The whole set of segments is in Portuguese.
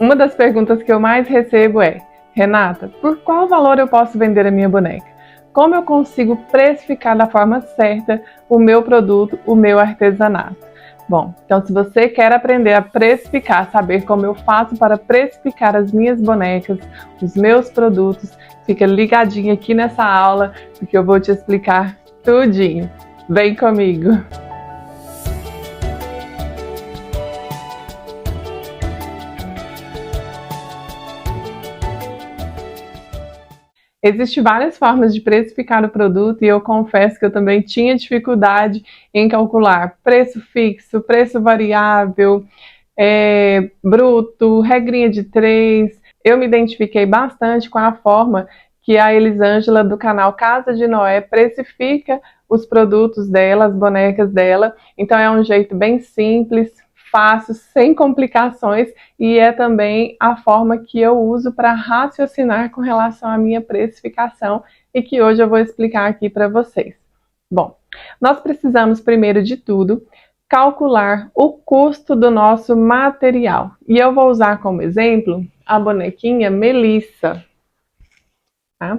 Uma das perguntas que eu mais recebo é: Renata, por qual valor eu posso vender a minha boneca? Como eu consigo precificar da forma certa o meu produto, o meu artesanato? Bom, então se você quer aprender a precificar, saber como eu faço para precificar as minhas bonecas, os meus produtos, fica ligadinho aqui nessa aula, porque eu vou te explicar tudinho. Vem comigo! Existem várias formas de precificar o produto e eu confesso que eu também tinha dificuldade em calcular preço fixo, preço variável, bruto, regrinha de 3. Eu me identifiquei bastante com a forma que a Elisângela do canal Casa de Noé precifica os produtos dela, as bonecas dela. Então é um jeito bem simples, fácil, sem complicações, e é também a forma que eu uso para raciocinar com relação à minha precificação e que hoje eu vou explicar aqui para vocês. Bom, nós precisamos primeiro de tudo calcular o custo do nosso material. E eu vou usar como exemplo a bonequinha Melissa. Tá?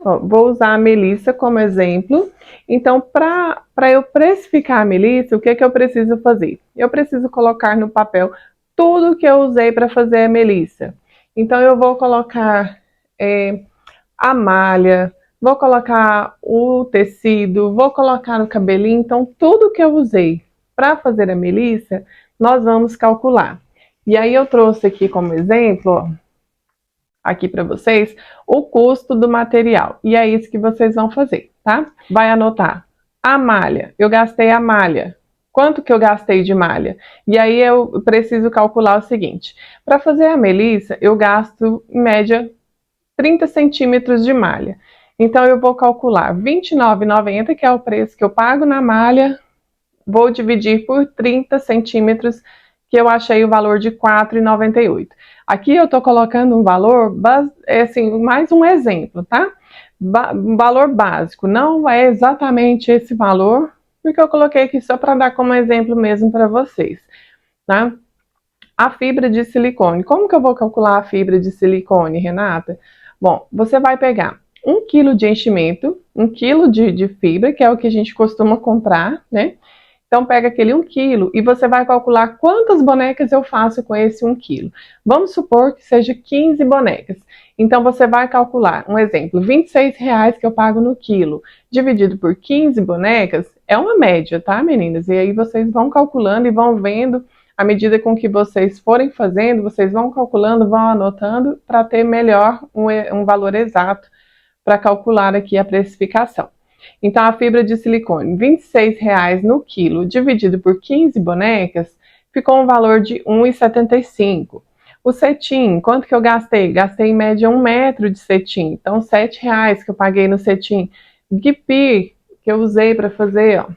Vou usar a Melissa como exemplo. Então, para eu precificar a Melissa, o que eu preciso fazer? Eu preciso colocar no papel tudo que eu usei para fazer a Melissa. Então, eu vou colocar a malha, vou colocar o tecido, vou colocar o cabelinho. Então, tudo que eu usei para fazer a Melissa, nós vamos calcular. E aí, eu trouxe aqui como exemplo, ó, aqui para vocês, o custo do material. E é isso que vocês vão fazer, tá? Vai anotar. A malha, eu gastei a malha. Quanto que eu gastei de malha? E aí eu preciso calcular o seguinte. Para fazer a Melissa, eu gasto, em média, 30 centímetros de malha. Então, eu vou calcular R$ 29,90, que é o preço que eu pago na malha, vou dividir por 30 centímetros, que eu achei o valor de R$ 4,98. Aqui eu estou colocando um valor, assim, mais um exemplo, tá? Um valor básico, não é exatamente esse valor, porque eu coloquei aqui só para dar como exemplo mesmo para vocês, tá? A fibra de silicone. Como que eu vou calcular a fibra de silicone, Renata? Bom, você vai pegar 1 kg de enchimento, 1 kg de fibra, que é o que a gente costuma comprar, né? Então, pega aquele 1 kg e você vai calcular quantas bonecas eu faço com esse 1 kg. Vamos supor que seja 15 bonecas. Então, você vai calcular, um exemplo, R$ 26,00 que eu pago no quilo, dividido por 15 bonecas, é uma média, tá, meninas? E aí vocês vão calculando e vão vendo, à medida com que vocês forem fazendo, vocês vão calculando, vão anotando, para ter melhor um valor exato para calcular aqui a precificação. Então, a fibra de silicone, R$ 26,00 no quilo, dividido por 15 bonecas, ficou um valor de R$ 1,75. O cetim, quanto que eu gastei? Gastei em média 1 metro de cetim, então R$ 7,00 que eu paguei no cetim. Guipir, que eu usei para fazer, ó,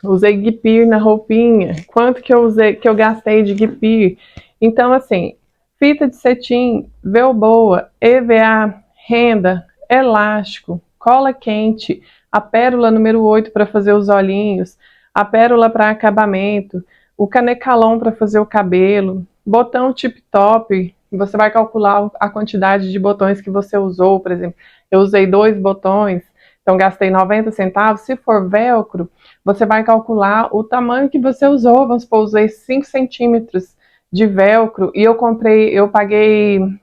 usei guipir na roupinha, quanto que eu gastei de guipir? Então, assim, fita de cetim, Velboa, EVA, renda, elástico, cola quente, a pérola número 8 para fazer os olhinhos, a pérola para acabamento, o canecalon para fazer o cabelo, botão tip-top, você vai calcular a quantidade de botões que você usou, por exemplo, eu usei 2 botões, então gastei 90 centavos, se for velcro, você vai calcular o tamanho que você usou, vamos supor, usei 5 centímetros de velcro e eu paguei R$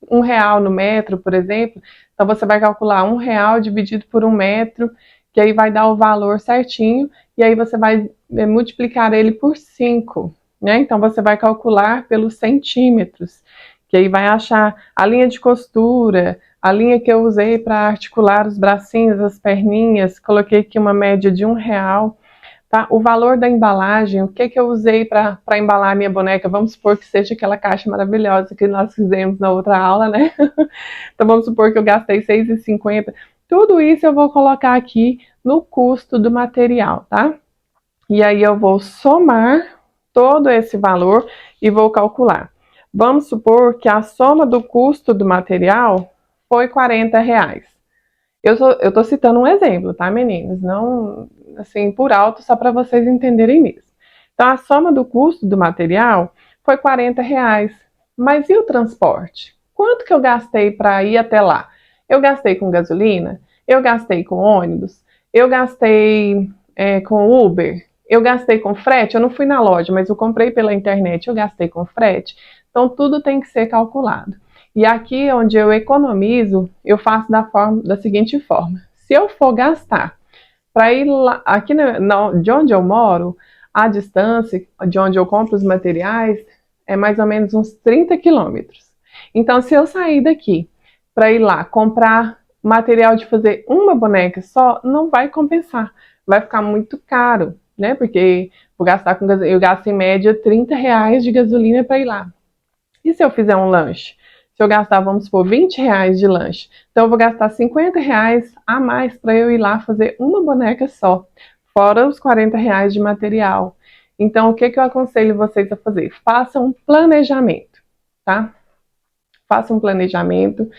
1 no metro, por exemplo, então você vai calcular R$ 1 dividido por 1 metro, que aí vai dar o valor certinho, e aí você vai multiplicar ele por 5, né? Então você vai calcular pelos centímetros, que aí vai achar a linha de costura, a linha que eu usei para articular os bracinhos, as perninhas, coloquei aqui uma média de R$ 1. Tá? O valor da embalagem, o que eu usei para embalar a minha boneca, vamos supor que seja aquela caixa maravilhosa que nós fizemos na outra aula, né? Então vamos supor que eu gastei R$ 6,50. Tudo isso eu vou colocar aqui no custo do material, tá? E aí eu vou somar todo esse valor e vou calcular. Vamos supor que a soma do custo do material foi R$ 40. Eu tô citando um exemplo, tá, meninas? Não, assim, por alto, só para vocês entenderem mesmo. Então, a soma do custo do material foi R$ 40. Mas e o transporte? Quanto que eu gastei para ir até lá? Eu gastei com gasolina? Eu gastei com ônibus? Eu gastei com Uber? Eu gastei com frete? Eu não fui na loja, mas eu comprei pela internet. Eu gastei com frete? Então, tudo tem que ser calculado. E aqui, onde eu economizo, eu faço da seguinte forma. Se eu for gastar para ir lá, aqui de onde eu moro, a distância de onde eu compro os materiais é mais ou menos uns 30 quilômetros. Então, se eu sair daqui para ir lá comprar material de fazer uma boneca só, não vai compensar. Vai ficar muito caro, né? Porque eu gasto em média R$ 30 de gasolina para ir lá. E se eu fizer um lanche? Se eu gastar, vamos supor, R$ 20 de lanche. Então, eu vou gastar R$ 50 a mais para eu ir lá fazer uma boneca só. Fora os R$ 40 de material. Então, o que eu aconselho vocês a fazer? Façam um planejamento, tá? Façam um planejamento.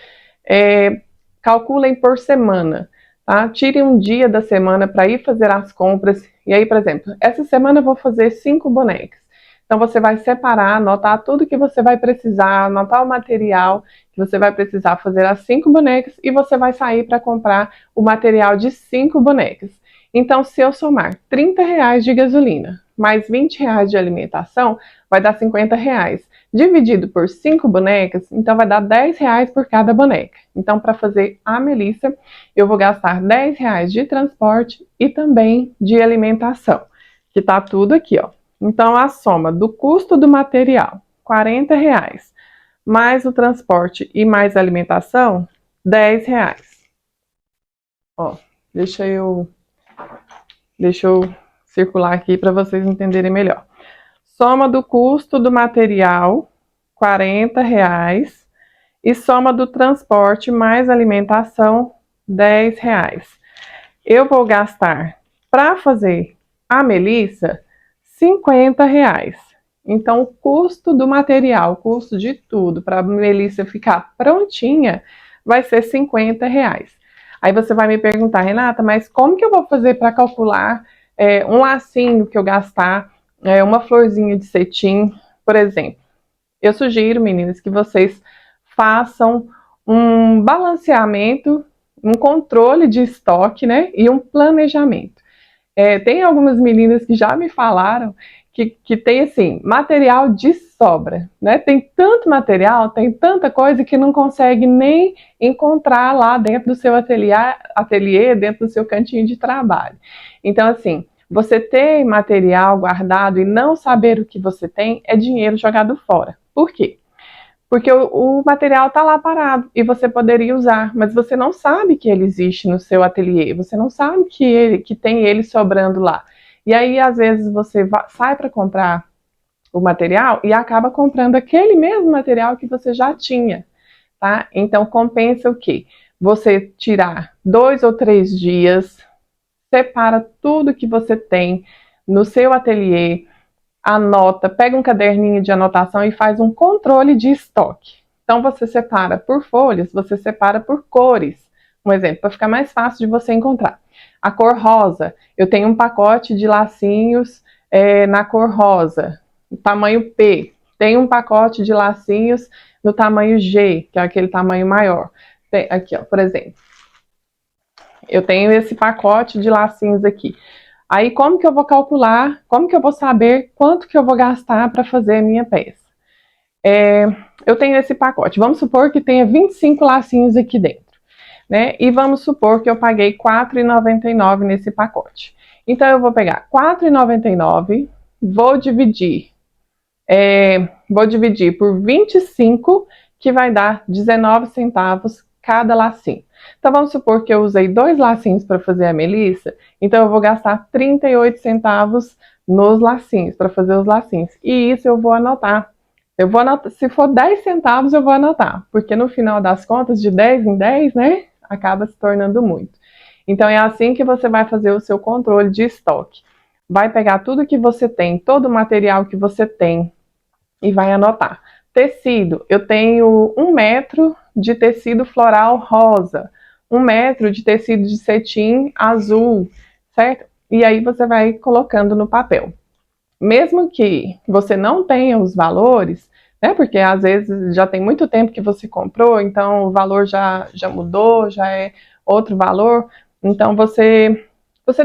Calculem por semana, tá? Tirem um dia da semana para ir fazer as compras. E aí, por exemplo, essa semana eu vou fazer 5 bonecas. Então, você vai separar, anotar tudo que você vai precisar, anotar o material que você vai precisar fazer as 5 bonecas e você vai sair para comprar o material de 5 bonecas. Então, se eu somar R$ 30 de gasolina mais R$ 20 de alimentação, vai dar R$ 50. Dividido por 5 bonecas, então vai dar R$ 10 por cada boneca. Então, para fazer a Melissa, eu vou gastar R$ 10 de transporte e também de alimentação, que tá tudo aqui, ó. Então, a soma do custo do material, R$ 40, mais o transporte e mais a alimentação, R$ 10. Ó, deixa eu circular aqui para vocês entenderem melhor. Soma do custo do material, R$ 40, e soma do transporte mais alimentação, R$ 10. Eu vou gastar, para fazer a Melissa, R$ 50. Então, o custo do material, o custo de tudo, para a Melissa ficar prontinha, vai ser R$ 50. Aí você vai me perguntar, Renata, mas como que eu vou fazer para calcular um lacinho que eu gastar, uma florzinha de cetim, por exemplo? Eu sugiro, meninas, que vocês façam um balanceamento, um controle de estoque, né? E um planejamento. Tem algumas meninas que já me falaram que tem, assim, material de sobra, né? Tem tanto material, tem tanta coisa que não consegue nem encontrar lá dentro do seu ateliê, dentro do seu cantinho de trabalho. Então, assim, você ter material guardado e não saber o que você tem é dinheiro jogado fora. Por quê? Porque o material está lá parado e você poderia usar, mas você não sabe que ele existe no seu ateliê, você não sabe que tem ele sobrando lá. E aí, às vezes, você sai para comprar o material e acaba comprando aquele mesmo material que você já tinha, tá? Então, compensa o quê? Você tirar 2 ou 3 dias, separa tudo que você tem no seu ateliê, anota, pega um caderninho de anotação e faz um controle de estoque. Então, você separa por folhas, você separa por cores. Um exemplo, para ficar mais fácil de você encontrar. A cor rosa, eu tenho um pacote de lacinhos na cor rosa, tamanho P. Tem um pacote de lacinhos no tamanho G, que é aquele tamanho maior. Aqui, ó, por exemplo. Eu tenho esse pacote de lacinhos aqui. Aí, como que eu vou calcular, como que eu vou saber quanto que eu vou gastar para fazer a minha peça? Eu tenho esse pacote, vamos supor que tenha 25 lacinhos aqui dentro, né? E vamos supor que eu paguei R$ 4,99 nesse pacote. Então, eu vou pegar R$ 4,99, vou dividir por 25, que vai dar 19 centavos cada lacinho. Então, vamos supor que eu usei 2 lacinhos para fazer a Melissa, então eu vou gastar 38 centavos nos lacinhos, para fazer os lacinhos. E isso eu vou anotar. Se for 10 centavos, eu vou anotar, porque no final das contas, de 10 em 10, né, acaba se tornando muito. Então, é assim que você vai fazer o seu controle de estoque. Vai pegar tudo que você tem, todo o material que você tem, e vai anotar. Tecido, eu tenho 1 metro de tecido floral rosa, 1 metro de tecido de cetim azul, certo? E aí você vai colocando no papel. mesmo que você não tenha os valores, né, porque às vezes já tem muito tempo que você comprou, então o valor já mudou, já é outro valor, então você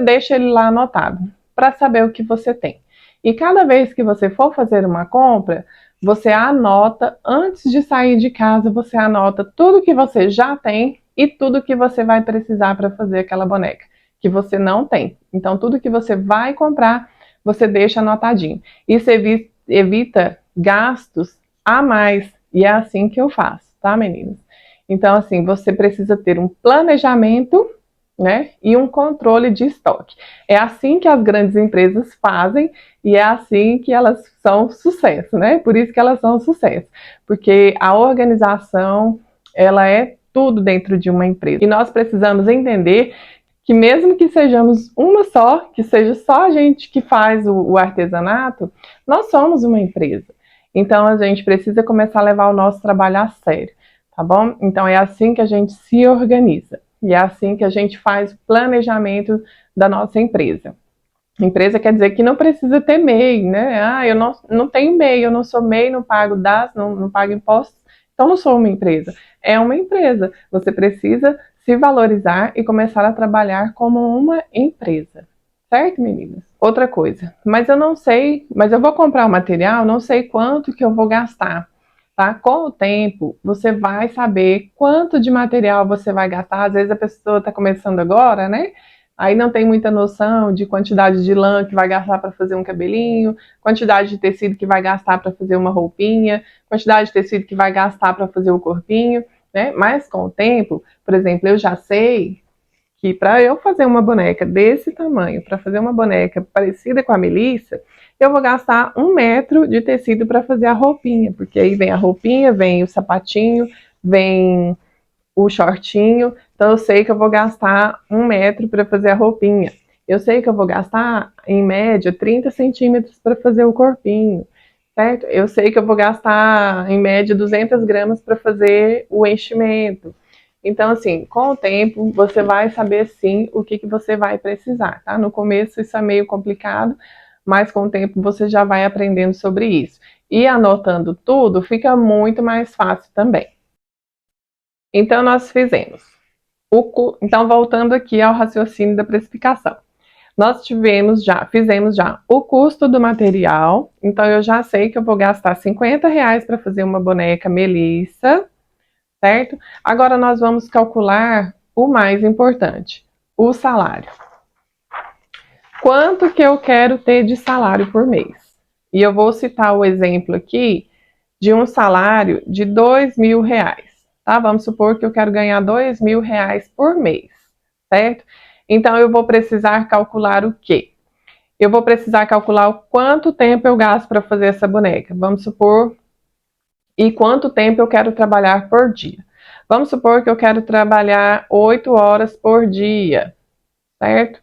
deixa ele lá anotado, para saber o que você tem. E cada vez que você for fazer uma compra, você anota, antes de sair de casa, você anota tudo que você já tem e tudo que você vai precisar para fazer aquela boneca, que você não tem. Então, tudo que você vai comprar, você deixa anotadinho. Isso evita gastos a mais. E é assim que eu faço, tá, meninas? Então, assim, você precisa ter um planejamento, né, e um controle de estoque. É assim que as grandes empresas fazem e é assim que elas são sucesso, né? Por isso que elas são sucesso, porque a organização, ela é tudo dentro de uma empresa. E nós precisamos entender que mesmo que sejamos uma só, que seja só a gente que faz o artesanato, nós somos uma empresa. Então a gente precisa começar a levar o nosso trabalho a sério, tá bom? Então é assim que a gente se organiza. E é assim que a gente faz o planejamento da nossa empresa. Empresa quer dizer que não precisa ter MEI, né? Ah, eu não tenho MEI, eu não sou MEI, não pago DAS, não pago impostos, então não sou uma empresa. É uma empresa. Você precisa se valorizar e começar a trabalhar como uma empresa. Certo, meninas? Outra coisa, mas eu não sei, mas eu vou comprar o material, não sei quanto que eu vou gastar. Tá? Com o tempo, você vai saber quanto de material você vai gastar. Às vezes a pessoa está começando agora, né? Aí não tem muita noção de quantidade de lã que vai gastar para fazer um cabelinho, quantidade de tecido que vai gastar para fazer uma roupinha, quantidade de tecido que vai gastar para fazer o corpinho, né? Mas com o tempo, por exemplo, eu já sei que para eu fazer uma boneca desse tamanho, para fazer uma boneca parecida com a Melissa, eu vou gastar 1 metro de tecido para fazer a roupinha, porque aí vem a roupinha, vem o sapatinho, vem o shortinho, então eu sei que eu vou gastar 1 metro para fazer a roupinha. Eu sei que eu vou gastar, em média, 30 centímetros para fazer o corpinho, certo? Eu sei que eu vou gastar, em média, 200 gramas para fazer o enchimento. Então, assim, com o tempo, você vai saber, sim, o que você vai precisar, tá? No começo isso é meio complicado, mas com o tempo você já vai aprendendo sobre isso. E anotando tudo, fica muito mais fácil também. Então, nós fizemos. Então, voltando aqui ao raciocínio da precificação. Nós fizemos já o custo do material, então eu já sei que eu vou gastar R$50 para fazer uma boneca Melissa, certo? Agora nós vamos calcular o mais importante, o salário. Quanto que eu quero ter de salário por mês? E eu vou citar o exemplo aqui de um salário de R$2.000, tá? Vamos supor que eu quero ganhar R$2.000 por mês, certo? Então eu vou precisar calcular o quê? Eu vou precisar calcular o quanto tempo eu gasto para fazer essa boneca. Vamos supor, e quanto tempo eu quero trabalhar por dia. Vamos supor que eu quero trabalhar 8 horas por dia, certo?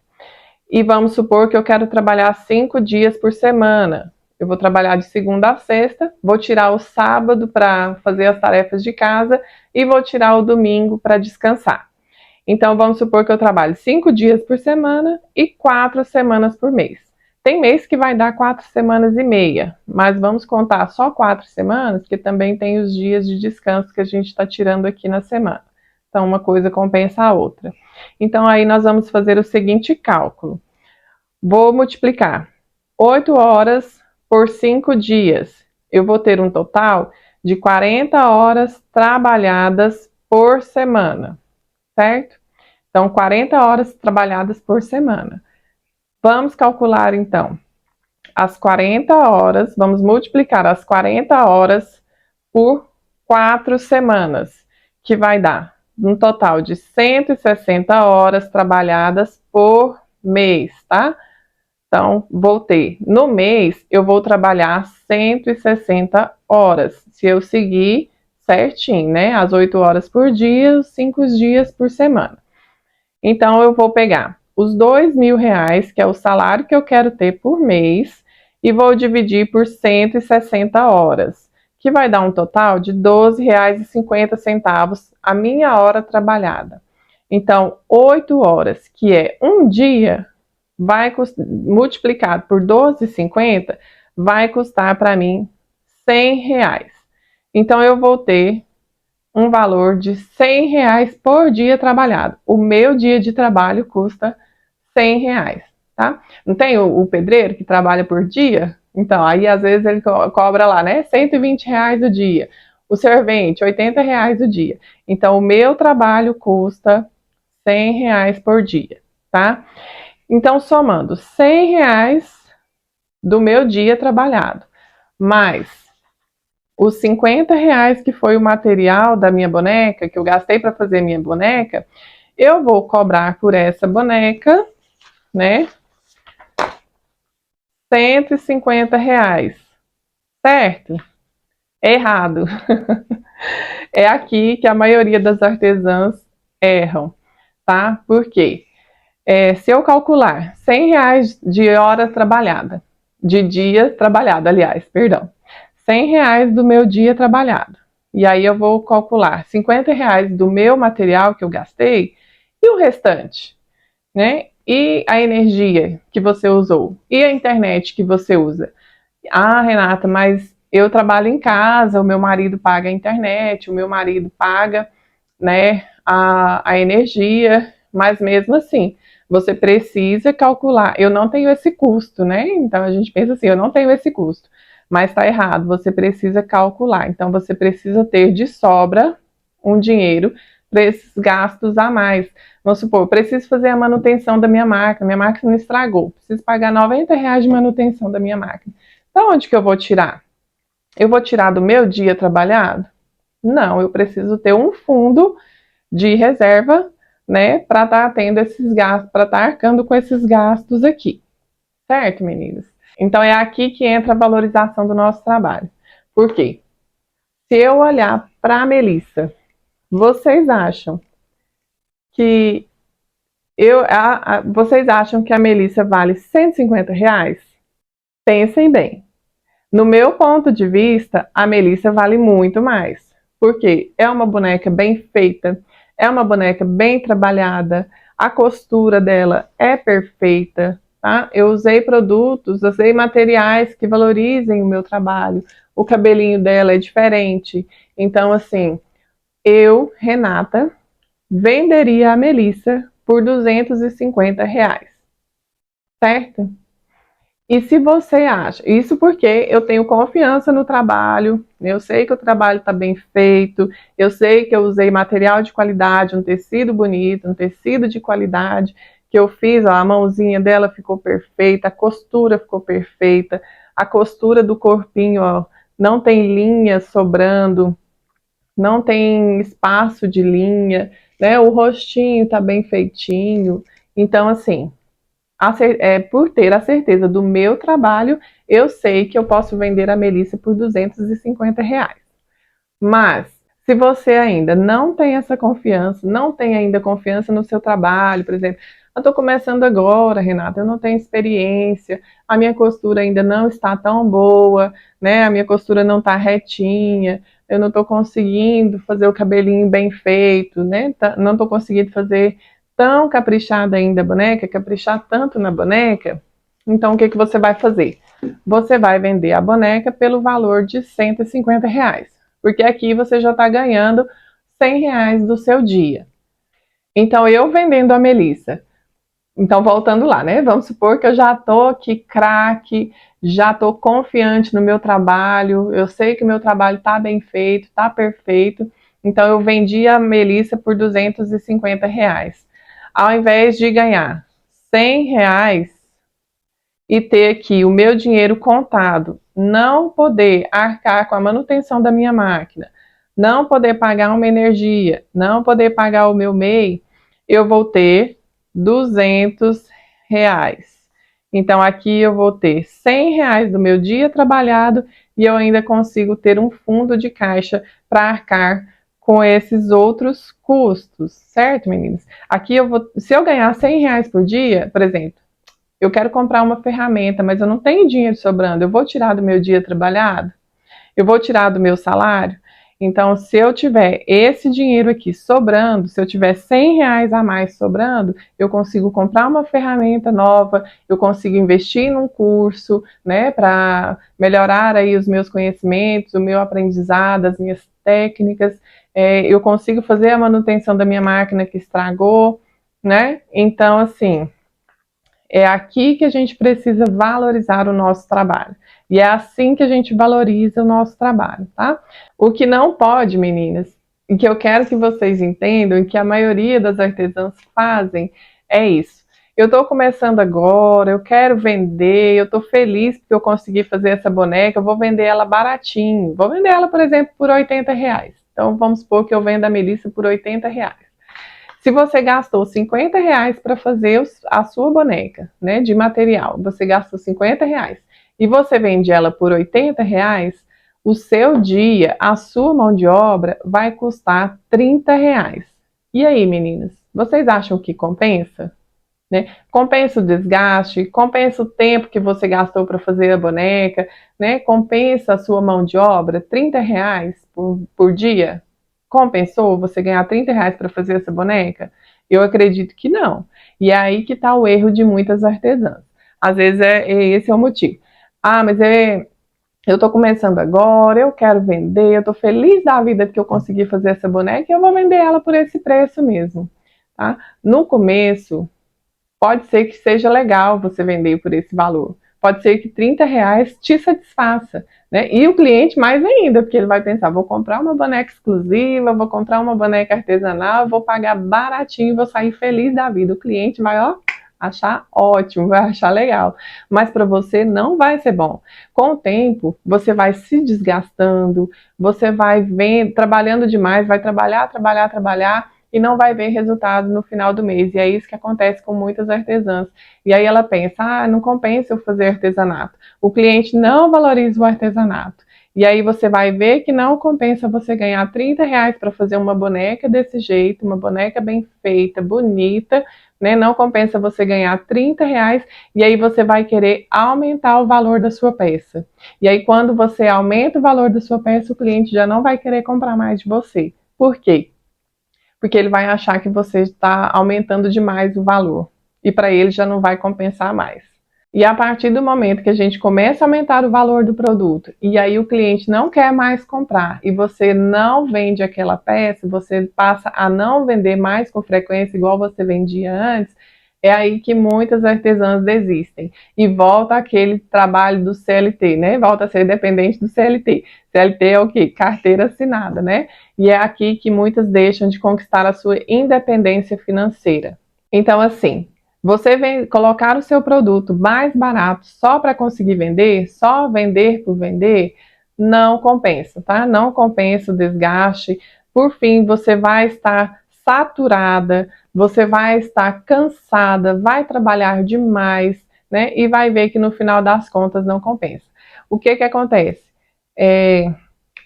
E vamos supor que eu quero trabalhar 5 dias por semana. Eu vou trabalhar de segunda a sexta, vou tirar o sábado para fazer as tarefas de casa e vou tirar o domingo para descansar. Então, vamos supor que eu trabalho 5 dias por semana e 4 semanas por mês. Tem mês que vai dar 4 semanas e meia, mas vamos contar só 4 semanas, porque também tem os dias de descanso que a gente está tirando aqui na semana. Então, uma coisa compensa a outra. Então, aí nós vamos fazer o seguinte cálculo. Vou multiplicar 8 horas por 5 dias. Eu vou ter um total de 40 horas trabalhadas por semana, certo? Então, 40 horas trabalhadas por semana. Vamos calcular, então, as 40 horas, vamos multiplicar as 40 horas por 4 semanas, que vai dar um total de 160 horas trabalhadas por mês, tá? Então, vou ter, no mês, eu vou trabalhar 160 horas, se eu seguir certinho, né? As 8 horas por dia, os 5 dias por semana. Então, eu vou pegar os R$2.000, que é o salário que eu quero ter por mês, e vou dividir por 160 horas, que vai dar um total de R$12,50 a minha hora trabalhada. Então, 8 horas, que é um dia, multiplicado por 12,50, vai custar para mim R$ 100. Então, eu vou ter um valor de R$ 100 por dia trabalhado. O meu dia de trabalho custa R$ 100, tá? Não tem o pedreiro que trabalha por dia? Então, aí às vezes ele cobra lá, né? R$ 120 o dia. O servente, R$ 80 o dia. Então, o meu trabalho custa R$ 100 por dia, tá? Então, somando R$ 100 do meu dia trabalhado, mais os R$ 50 que foi o material da minha boneca, que eu gastei para fazer minha boneca, eu vou cobrar por essa boneca, né? R$ 150, certo? Errado. É aqui que a maioria das artesãs erram, tá? Por quê? Se eu calcular R$ 100 de hora trabalhada, de dia trabalhado, aliás, perdão, R$ 100 do meu dia trabalhado, e aí eu vou calcular R$ 50 do meu material que eu gastei e o restante, né? E a energia que você usou, e a internet que você usa. Ah, Renata, mas eu trabalho em casa, o meu marido paga a internet, o meu marido paga, né, a energia, mas mesmo assim, você precisa calcular. Eu não tenho esse custo, né? Então a gente pensa assim, eu não tenho esse custo, mas está errado, você precisa calcular. Então você precisa ter de sobra um dinheiro para esses gastos a mais. Vamos supor, eu preciso fazer a manutenção da minha máquina estragou, preciso pagar R$ 90 de manutenção da minha máquina. Da onde que eu vou tirar? Eu vou tirar do meu dia trabalhado? Não, eu preciso ter um fundo de reserva, né, para estar tendo esses gastos, para estar arcando com esses gastos aqui. Certo, meninas? Então é aqui que entra a valorização do nosso trabalho. Por quê? Se eu olhar para a Melissa, vocês acham que vocês acham que a Melissa vale R$ 150? Pensem bem. No meu ponto de vista, a Melissa vale muito mais. Porque é uma boneca bem feita, é uma boneca bem trabalhada, a costura dela é perfeita, tá? Eu usei produtos, usei materiais que valorizem o meu trabalho. O cabelinho dela é diferente. Então, assim, eu, Renata, venderia a Melissa por R$ 250, certo? E se você acha, isso porque eu tenho confiança no trabalho, eu sei que o trabalho está bem feito, eu sei que eu usei material de qualidade, um tecido bonito, um tecido de qualidade, que eu fiz, ó, a mãozinha dela ficou perfeita, a costura ficou perfeita, a costura do corpinho, ó, não tem linha sobrando, não tem espaço de linha, né? O rostinho está bem feitinho, então assim, por ter a certeza do meu trabalho, eu sei que eu posso vender a Melissa por R$ 250. Mas, se você ainda não tem essa confiança, não tem ainda confiança no seu trabalho, por exemplo, eu estou começando agora, Renata, eu não tenho experiência, a minha costura ainda não está tão boa, né? A minha costura não está retinha, eu não estou conseguindo fazer o cabelinho bem feito, né? Não estou conseguindo fazer tão caprichada ainda a boneca, caprichar tanto na boneca. Então, o que que você vai fazer? Você vai vender a boneca pelo valor de R$ 150, porque aqui você já está ganhando R$ 100 do seu dia. Então, eu vendendo a Melissa, então voltando lá, né? Vamos supor que eu já estou aqui craque, já estou confiante no meu trabalho, eu sei que o meu trabalho está bem feito, está perfeito, então eu vendi a Melissa por R$ 250. Ao invés de ganhar R$ 100 e ter aqui o meu dinheiro contado, não poder arcar com a manutenção da minha máquina, não poder pagar uma energia, não poder pagar o meu MEI, eu vou ter R$ 200. Então aqui eu vou ter R$ 100 do meu dia trabalhado e eu ainda consigo ter um fundo de caixa para arcar com esses outros custos, certo, meninas? Aqui se eu ganhar R$ 100 por dia, por exemplo, eu quero comprar uma ferramenta, mas eu não tenho dinheiro sobrando, eu vou tirar do meu dia trabalhado? Eu vou tirar do meu salário? Então, se eu tiver esse dinheiro aqui sobrando, se eu tiver R$ 100 a mais sobrando, eu consigo comprar uma ferramenta nova, eu consigo investir num curso, né, para melhorar aí os meus conhecimentos, o meu aprendizado, as minhas técnicas, eu consigo fazer a manutenção da minha máquina que estragou, né? Então, assim, é aqui que a gente precisa valorizar o nosso trabalho. E é assim que a gente valoriza o nosso trabalho, tá? O que não pode, meninas, e que eu quero que vocês entendam, e que a maioria das artesãs fazem, é isso. Eu estou começando agora, eu quero vender, eu estou feliz porque eu consegui fazer essa boneca, eu vou vender ela baratinho. Vou vender ela, por exemplo, por R$ 80. Então, vamos supor que eu venda a Melissa por R$ 80. Se você gastou R$ 50 para fazer a sua boneca, né, de material, você gastou R$ 50 e você vende ela por R$ 80, o seu dia, a sua mão de obra vai custar R$ 30. E aí, meninas, vocês acham que compensa? Né? Compensa o desgaste, compensa o tempo que você gastou para fazer a boneca, né? Compensa a sua mão de obra, R$ 30 por dia? Compensou você ganhar R$ 30 para fazer essa boneca? Eu acredito que não. E é aí que está o erro de muitas artesãs. Às vezes esse é o motivo. Ah, mas eu estou começando agora, eu quero vender, eu estou feliz da vida que eu consegui fazer essa boneca e eu vou vender ela por esse preço mesmo. Tá? No começo, pode ser que seja legal você vender por esse valor. Pode ser que R$ 30 te satisfaça, né? E o cliente mais ainda, porque ele vai pensar, vou comprar uma boneca exclusiva, vou comprar uma boneca artesanal, vou pagar baratinho, vou sair feliz da vida. O cliente vai, ó, achar ótimo, vai achar legal. Mas para você não vai ser bom. Com o tempo, você vai se desgastando, você vai vendo, trabalhando demais, vai trabalhar, e não vai ver resultado no final do mês. E é isso que acontece com muitas artesãs. E aí ela pensa, não compensa eu fazer artesanato. O cliente não valoriza o artesanato. E aí você vai ver que não compensa você ganhar R$ 30 para fazer uma boneca desse jeito, uma boneca bem feita, bonita, né? Não compensa você ganhar R$ 30 e aí você vai querer aumentar o valor da sua peça. E aí quando você aumenta o valor da sua peça, o cliente já não vai querer comprar mais de você. Por quê? Porque ele vai achar que você está aumentando demais o valor. E para ele já não vai compensar mais. E a partir do momento que a gente começa a aumentar o valor do produto, e aí o cliente não quer mais comprar, e você não vende aquela peça, você passa a não vender mais com frequência, igual você vendia antes, é aí que muitas artesãs desistem. E volta aquele trabalho do CLT, né? Volta a ser dependente do CLT. CLT é o quê? Carteira assinada, né? E é aqui que muitas deixam de conquistar a sua independência financeira. Então, assim, você vem colocar o seu produto mais barato só para conseguir vender, só vender por vender, não compensa, tá? Não compensa o desgaste. Por fim, você vai estar saturada, você vai estar cansada, vai trabalhar demais, né? E vai ver que no final das contas não compensa. O que acontece?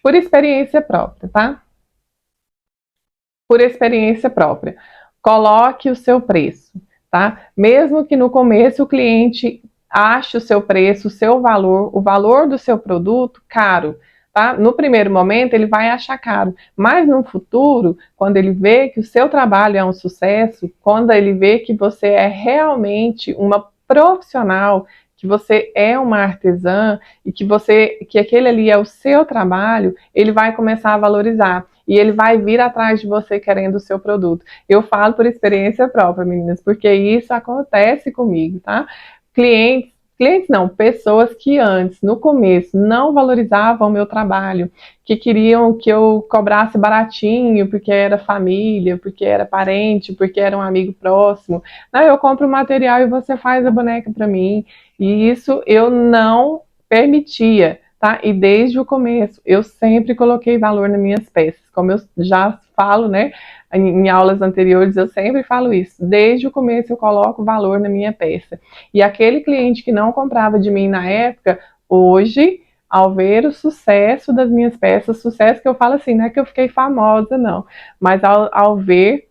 Por experiência própria, tá? Por experiência própria. Coloque o seu preço, tá? Mesmo que no começo o cliente ache o seu preço, o seu valor, o valor do seu produto caro, tá? No primeiro momento ele vai achar caro, mas no futuro, quando ele vê que o seu trabalho é um sucesso, quando ele vê que você é realmente uma profissional, que você é uma artesã e que aquele ali é o seu trabalho, ele vai começar a valorizar e ele vai vir atrás de você querendo o seu produto. Eu falo por experiência própria, meninas, porque isso acontece comigo, tá? Clientes não, pessoas que antes, no começo, não valorizavam o meu trabalho, que queriam que eu cobrasse baratinho, porque era família, porque era parente, porque era um amigo próximo. Não, eu compro o material e você faz a boneca para mim. E isso eu não permitia, tá? E desde o começo, eu sempre coloquei valor nas minhas peças. Como eu já falo, né? Em aulas anteriores eu sempre falo isso. Desde o começo eu coloco valor na minha peça. E aquele cliente que não comprava de mim na época, hoje, ao ver o sucesso das minhas peças, sucesso que eu falo assim, não é que eu fiquei famosa, não, mas ao ver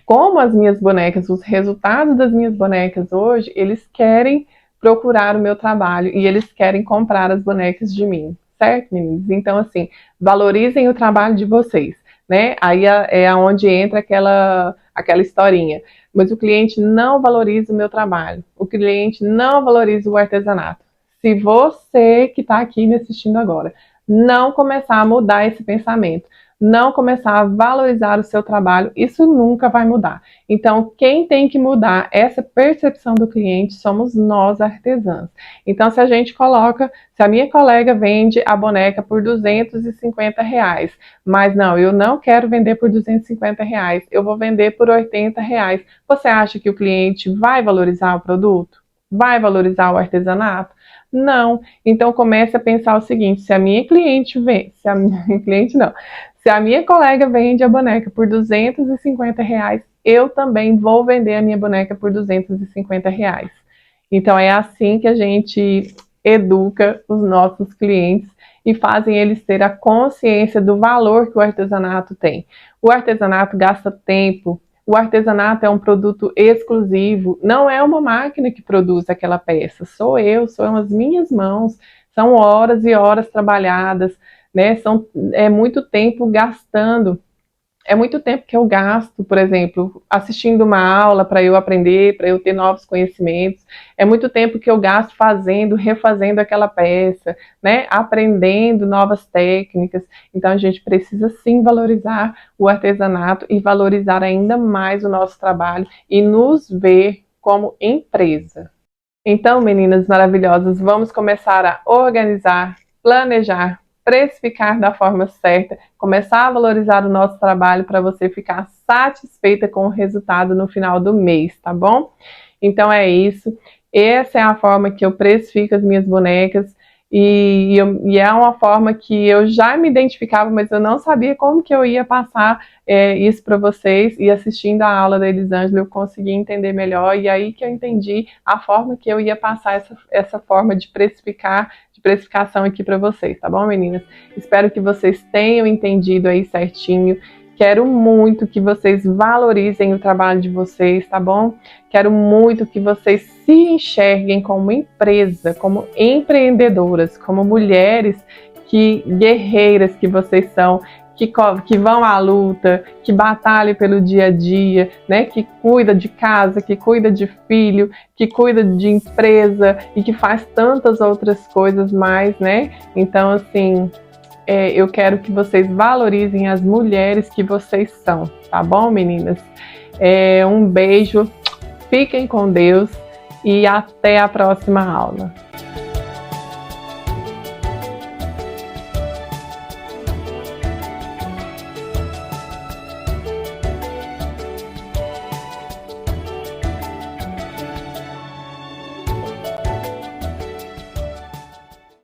como as minhas bonecas, os resultados das minhas bonecas hoje, eles querem procurar o meu trabalho e eles querem comprar as bonecas de mim, certo, meninos? Então, assim, valorizem o trabalho de vocês, né? Aí é onde entra aquela historinha. Mas o cliente não valoriza o meu trabalho, o cliente não valoriza o artesanato. Se você que está aqui me assistindo agora não começar a mudar esse pensamento, não começar a valorizar o seu trabalho, isso nunca vai mudar. Então, quem tem que mudar essa percepção do cliente somos nós, artesãs. Então, se a gente coloca, se a minha colega vende a boneca por R$250, mas não, eu não quero vender por R$250, eu vou vender por R$80, você acha que o cliente vai valorizar o produto? Vai valorizar o artesanato? Não. Então comece a pensar o seguinte: se a minha cliente vende, se a minha cliente não, se a minha colega vende a boneca por R$250, eu também vou vender a minha boneca por R$250. Então é assim que a gente educa os nossos clientes e fazem eles ter a consciência do valor que o artesanato tem. O artesanato gasta tempo. O artesanato é um produto exclusivo, não é uma máquina que produz aquela peça, sou eu, são as minhas mãos, são horas e horas trabalhadas, né? É muito tempo gastando. É muito tempo que eu gasto, por exemplo, assistindo uma aula para eu aprender, para eu ter novos conhecimentos. É muito tempo que eu gasto fazendo, refazendo aquela peça, né? Aprendendo novas técnicas. Então a gente precisa sim valorizar o artesanato e valorizar ainda mais o nosso trabalho e nos ver como empresa. Então, meninas maravilhosas, vamos começar a organizar, planejar, precificar da forma certa, começar a valorizar o nosso trabalho para você ficar satisfeita com o resultado no final do mês, tá bom? Então é isso. Essa é a forma que eu precifico as minhas bonecas e é uma forma que eu já me identificava, mas eu não sabia como que eu ia passar isso para vocês, e assistindo a aula da Elisângela eu consegui entender melhor, e aí que eu entendi a forma que eu ia passar essa forma de precificação aqui para vocês, tá bom, meninas? Espero que vocês tenham entendido aí certinho. Quero muito que vocês valorizem o trabalho de vocês, tá bom? Quero muito que vocês se enxerguem como empresa, como empreendedoras, como mulheres guerreiras que vocês são, que vão à luta, que batalham pelo dia a dia, né? Que cuida de casa, que cuida de filho, que cuida de empresa e que faz tantas outras coisas mais, né? Então, assim, eu quero que vocês valorizem as mulheres que vocês são, tá bom, meninas? Um beijo, fiquem com Deus e até a próxima aula.